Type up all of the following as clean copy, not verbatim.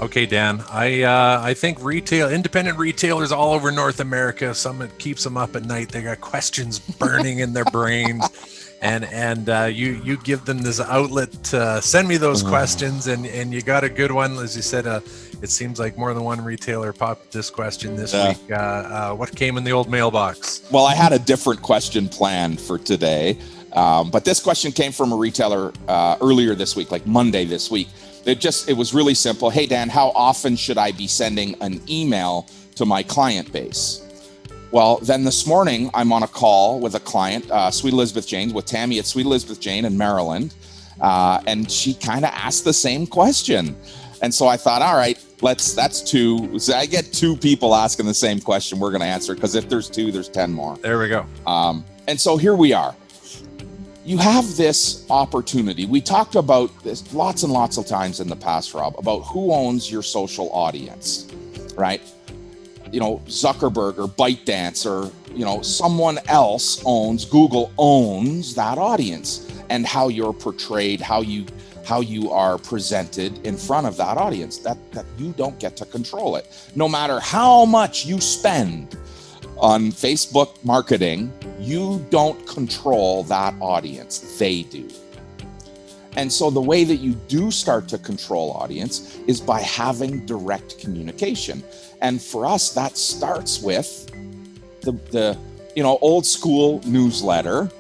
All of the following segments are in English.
Okay, Dan. I think independent retailers all over North America. Some it keeps them up at night. They got questions burning in their brains, and you give them this outlet to send me those questions, and you got a good one, as you said. It seems like more than one retailer popped this question this week. What came in the old mailbox? Well, I had a different question planned for today, but this question came from a retailer earlier this week, like Monday this week. It was really simple. Hey, Dan, how often should I be sending an email to my client base? Well, then this morning, I'm on a call with a client, Sweet Elizabeth Jane, with Tammy at Sweet Elizabeth Jane in Maryland. And she kind of asked the same question. And so I thought, all right, that's two. So I get two people asking the same question. We're going to answer, because if there's two, there's 10 more. There we go. And so here we are. You have this opportunity. We talked about this lots and lots of times in the past, Rob, about who owns your social audience, right? You know, Zuckerberg or ByteDance or, someone else Google owns that audience, and how you're portrayed, how you are presented in front of that audience, that you don't get to control it. No matter how much you spend on Facebook marketing, you don't control that audience. They do. And so the way that you do start to control audience is by having direct communication. And for us, that starts with the old school newsletter,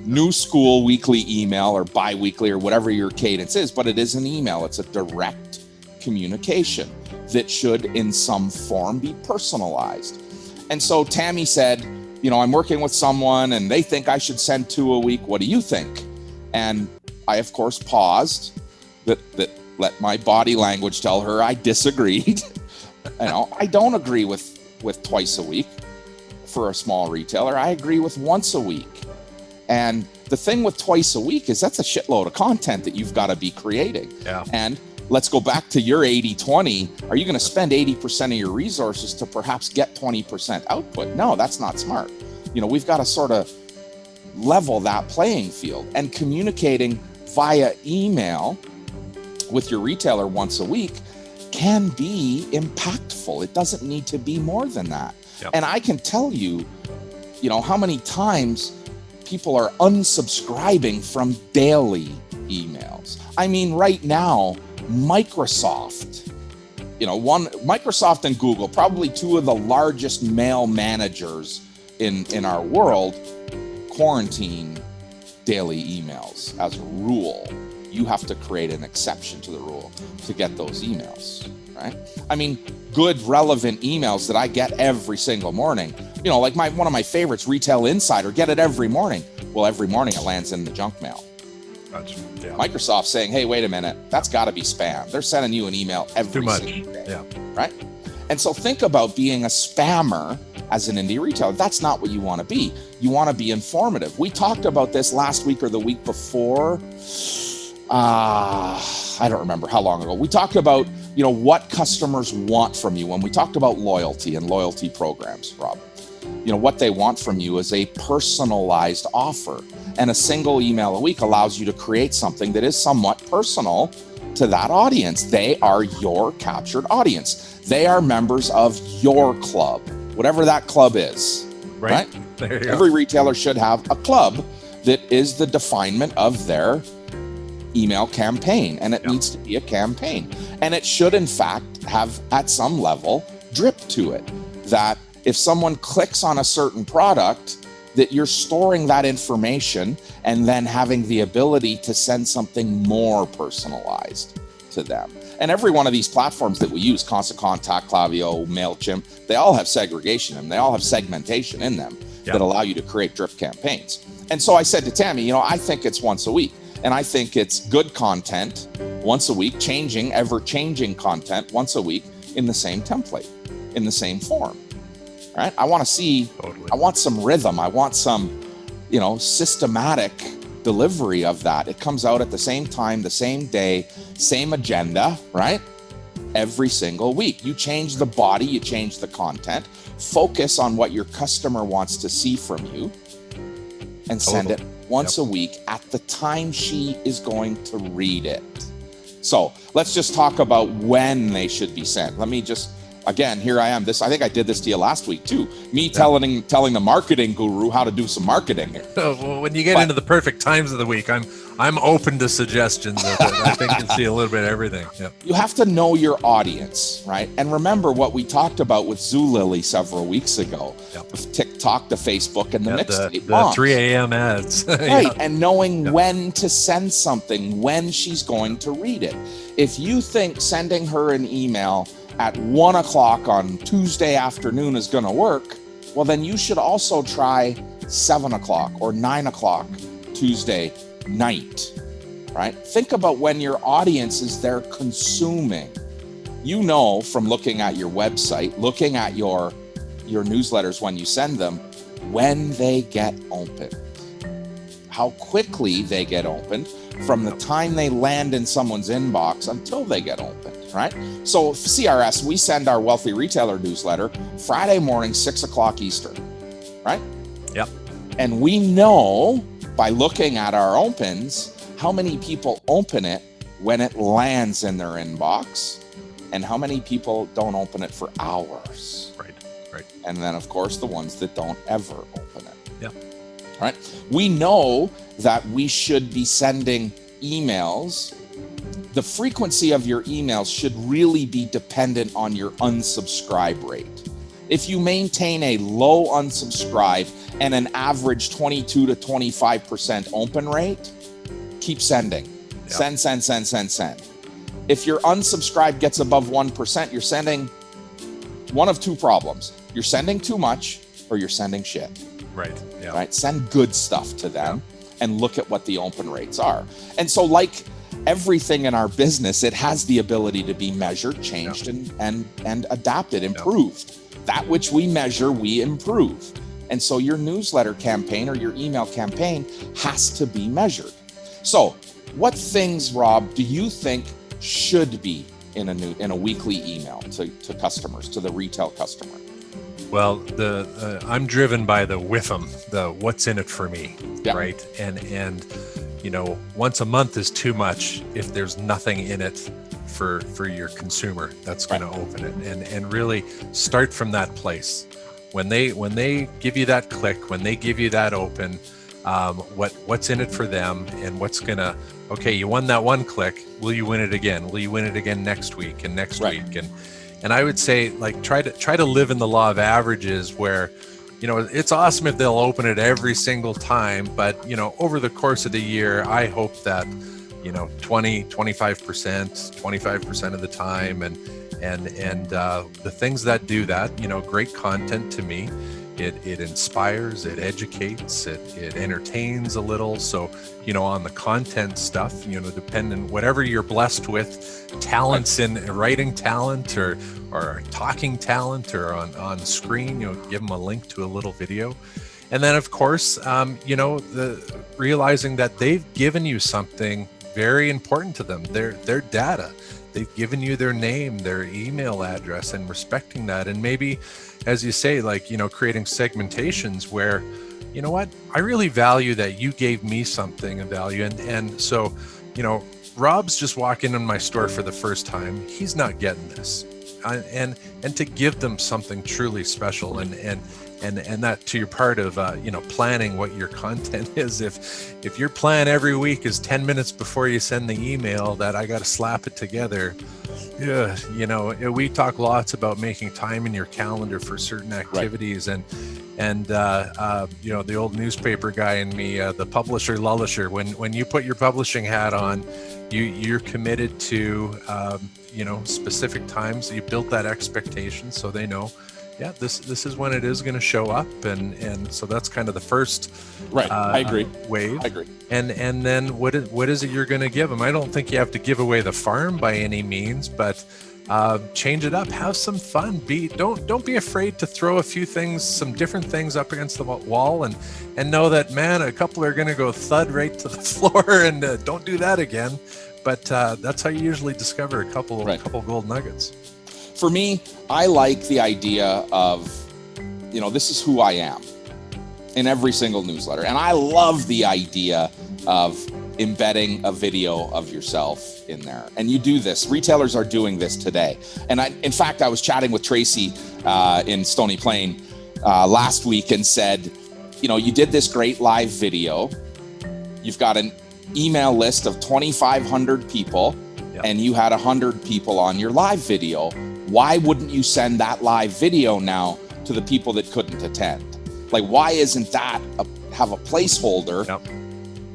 new school weekly email or bi-weekly or whatever your cadence is, but it is an email. It's a direct communication that should in some form be personalized. And so Tammy said, I'm working with someone and they think I should send 2 a week. What do you think? And I, of course, paused, that let my body language tell her I disagreed. I don't agree with twice a week for a small retailer. I agree with once a week. And the thing with twice a week is that's a shitload of content that you've got to be creating. Yeah. And let's go back to your 80-20. Are you going to spend 80% of your resources to perhaps get 20% output? No, that's not smart. We've got to sort of level that playing field, and communicating via email with your retailer once a week can be impactful. It doesn't need to be more than that. Yep. And I can tell you, how many times people are unsubscribing from daily emails. I mean, right now, Microsoft, Microsoft and Google, probably two of the largest mail managers in our world, quarantine daily emails as a rule. You have to create an exception to the rule to get those emails, right? I mean, good, relevant emails that I get every single morning. Like one of my favorites, Retail Insider, get it every morning. Well, every morning it lands in the junk mail. Gotcha. Yeah. Microsoft saying, hey, wait a minute, that's got to be spam. They're sending you an email every single day. Yeah. Right? And so think about being a spammer as an indie retailer. That's not what you want to be. You want to be informative. We talked about this last week or the week before. I don't remember how long ago. We talked about, what customers want from you when we talked about loyalty and loyalty programs, Rob. What they want from you is a personalized offer. And a single email a week allows you to create something that is somewhat personal to that audience. They are your captured audience. They are members of your club, whatever that club is. Right? There you Every go. retailer should have a club that is the definement of their email campaign. And it needs to be a campaign. And it should, in fact, have at some level drip to it. That if someone clicks on a certain product, that you're storing that information and then having the ability to send something more personalized to them. And every one of these platforms that we use, Constant Contact, Klaviyo, MailChimp, they all have segregation and they all have segmentation in them that allow you to create drip campaigns. And so I said to Tammy, I think it's once a week. And I think it's good content once a week, ever-changing content once a week in the same template, in the same form. Right? I want to see, Totally. I want some rhythm. I want some, systematic delivery of that. It comes out at the same time, the same day, same agenda, right? Every single week. You change the body, you change the content, focus on what your customer wants to see from you, and send it once a week at the time she is going to read it. So let's just talk about when they should be sent. Let me just, again, here I am. I think I did this to you last week too. Me telling the marketing guru how to do some marketing here. Well, when you get into the perfect times of the week, I'm open to suggestions. I think you see a little bit of everything. Yeah. You have to know your audience, right? And remember what we talked about with Zulily several weeks ago, with TikTok, the Facebook, and the mixtape the 3 a.m. ads. Right, and knowing when to send something, when she's going to read it. If you think sending her an email at 1 o'clock on Tuesday afternoon is going to work, well, then you should also try 7 o'clock or 9 o'clock Tuesday night, right? Think about when your audience is there consuming. You know, from looking at your website, looking at your newsletters when you send them, when they get opened, how quickly they get opened from the time they land in someone's inbox until they get opened, right? So CRS, we send our Wealthy Retailer newsletter Friday morning, 6 o'clock Eastern, right? Yep. And we know by looking at our opens how many people open it when it lands in their inbox and how many people don't open it for hours. Right. And then, of course, the ones that don't ever open it. Yeah. All right. We know that we should be sending emails. The frequency of your emails should really be dependent on your unsubscribe rate. If you maintain a low unsubscribe and an average 22 to 25% open rate, keep sending. Send. If your unsubscribe gets above 1%, you're sending one of two problems. You're sending too much or you're sending shit. Right. Yeah. Right. Send good stuff to them and look at what the open rates are. And so, like everything in our business, it has the ability to be measured, changed, and adapted, improved. That which we measure, we improve. And so your newsletter campaign or your email campaign has to be measured. So what things, Rob, do you think should be in a weekly email to customers, to the retail customer? Well, I'm driven by the WIFM, the what's in it for me, right? And once a month is too much if there's nothing in it for your consumer that's going to open it, and really start from that place. When they give you that click, when they give you that open, what's in it for them, and what's gonna, okay, you won that one click, will you win it again? Will you win it again next week and next week? And I would say, like, try to live in the law of averages, where it's awesome if they'll open it every single time, but over the course of the year, I hope that 25%, 25% of the time, and the things that do that, great content to me, it inspires, it educates, it entertains a little. So on the content stuff, depending whatever you're blessed with, talents in writing talent or talking talent or on screen, give them a link to a little video. And then, of course, the realizing that they've given you something very important to them, their data. They've given you their name, their email address, and respecting that. And maybe, as you say, like, creating segmentations where, I really value that you gave me something of value. And so, Rob's just walking in my store for the first time. He's not getting this. And to give them something truly special, and that, to your part of planning what your content is. If your plan every week is 10 minutes before you send the email that I got to slap it together, we talk lots about making time in your calendar for certain activities, and the old newspaper guy in me, the publisher lullisher, when you put your publishing hat on, you're committed to specific times. You built that expectation so they know, this is when it is going to show up, and so that's kind of the first I agree wave. I agree. And then what is it you're going to give them? I don't think you have to give away the farm by any means, but change it up, have some fun. Don't be afraid to throw a few things, some different things up against the wall, and know that, man, a couple are going to go thud right to the floor, and don't do that again. But that's how you usually discover a couple gold nuggets. For me, I like the idea of, this is who I am in every single newsletter. And I love the idea of embedding a video of yourself in there. And you do this. Retailers are doing this today. And in fact, I was chatting with Tracy in Stony Plain last week and said, you did this great live video. You've got an email list of 2,500 people, and you had 100 people on your live video. Why wouldn't you send that live video now to the people that couldn't attend? Like, why isn't that have a placeholder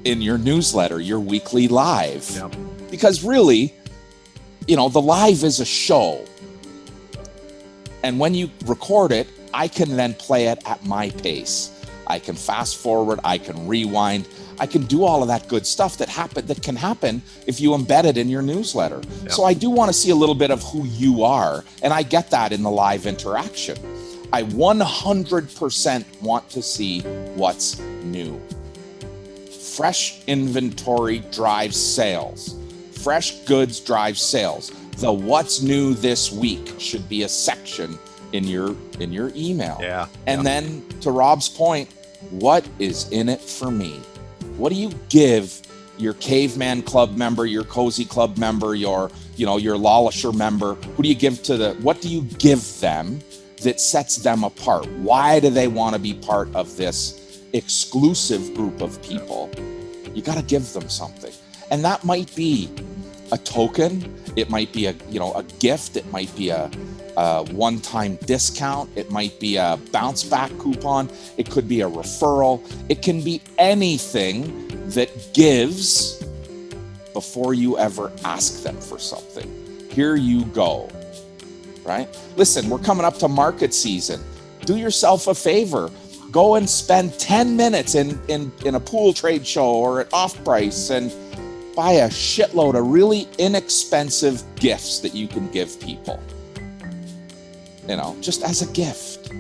in your newsletter, your weekly live? Because really, the live is a show. And when you record it, I can then play it at my pace. I can fast forward, I can rewind, I can do all of that good stuff that can happen if you embed it in your newsletter. So I do want to see a little bit of who you are, and I get that in the live interaction. I 100% want to see what's new. Fresh inventory drives sales. Fresh goods drive sales. The what's new this week should be a section in your email. And then to Rob's point, what is in it for me? What do you give your Caveman Club member, your Cozy Club member, your Lawlisher member? What do you give them that sets them apart? Why do they want to be part of this exclusive group of people? You got to give them something. And that might be a token. It might be a gift. It might be a one-time discount. It might be a bounce back coupon. It could be a referral. It can be anything that gives before you ever ask them for something. Here you go, right? Listen, we're coming up to market season. Do yourself a favor. Go and spend 10 minutes in a pool trade show or at Off Price and buy a shitload of really inexpensive gifts that you can give people. Just as a gift.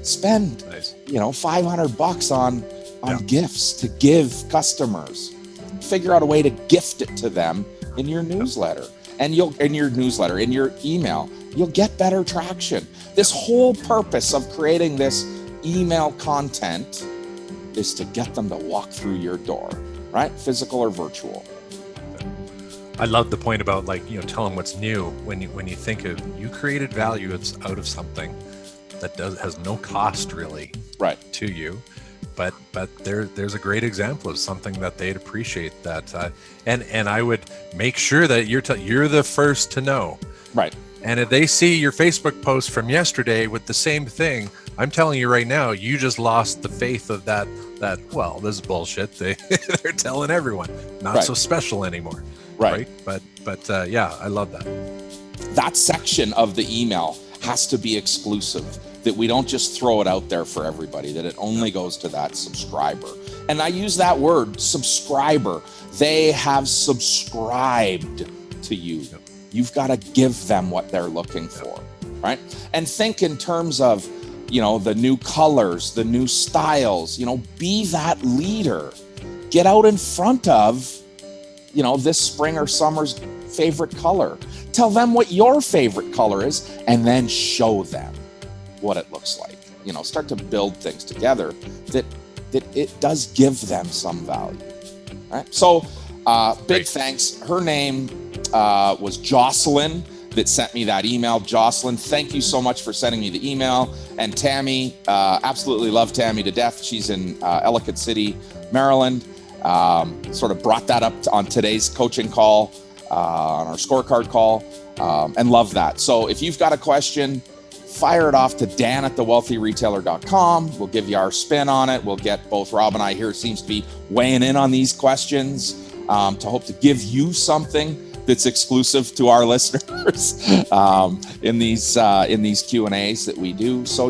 Spend, $500 on gifts to give customers. Figure out a way to gift it to them in your newsletter. And in your email, you'll get better traction. This whole purpose of creating this email content is to get them to walk through your door, right? Physical or virtual. I love the point about tell them what's new. When you think of, you created value out of something that has no cost really to you, but there's a great example of something that they'd appreciate that, and I would make sure that you're the first to know. Right. And if they see your Facebook post from yesterday with the same thing, I'm telling you right now, you just lost the faith of that. Well, this is bullshit. They're telling everyone, not so special anymore. Right. But I love that. That section of the email has to be exclusive, that we don't just throw it out there for everybody, that it only goes to that subscriber. And I use that word, subscriber. They have subscribed to you. You've got to give them what they're looking for, right? And think in terms of, the new colors, the new styles, be that leader. Get out in front of, this spring or summer's favorite color. Tell them what your favorite color is, and then show them what it looks like. Start to build things together that it does give them some value. Right? So big thanks. Her name was Jocelyn that sent me that email. Jocelyn, thank you so much for sending me the email. And Tammy, absolutely love Tammy to death. She's in Ellicott City, Maryland. Sort of brought that up on today's coaching call, on our scorecard call, and love that. So if you've got a question, fire it off to dan@thewealthyretailer.com. We'll give you our spin on it. We'll get both Rob and I here, seems to be weighing in on these questions, to hope to give you something that's exclusive to our listeners in these Q&As that we do. So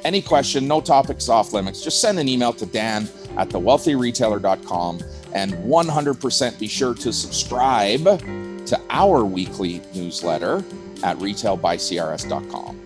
any question, no topics off limits, just send an email to dan@thewealthyretailer.com, and 100% be sure to subscribe to our weekly newsletter at retailbycrs.com.